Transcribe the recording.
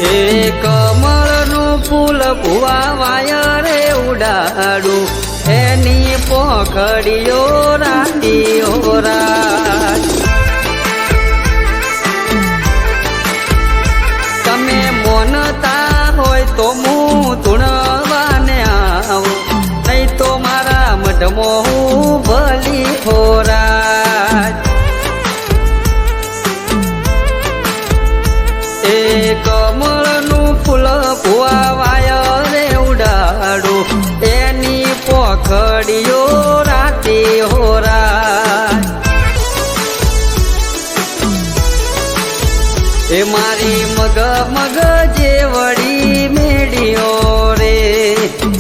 એ કમળનું ફૂલ ભુવા વાયરે ઉડાડું એની પોખડીઓ રાતીઓ રાત તમે મોનતા હોય તો હું ધૂણવાને આવું નહીં તો મારા મઢમાં હું ભલી ખોરાક એ કમળનું ફૂલ ભુવા વાયરે ઉડાડું એની પોખડીઓ રાતે હોરાત એ મારી મગ મગ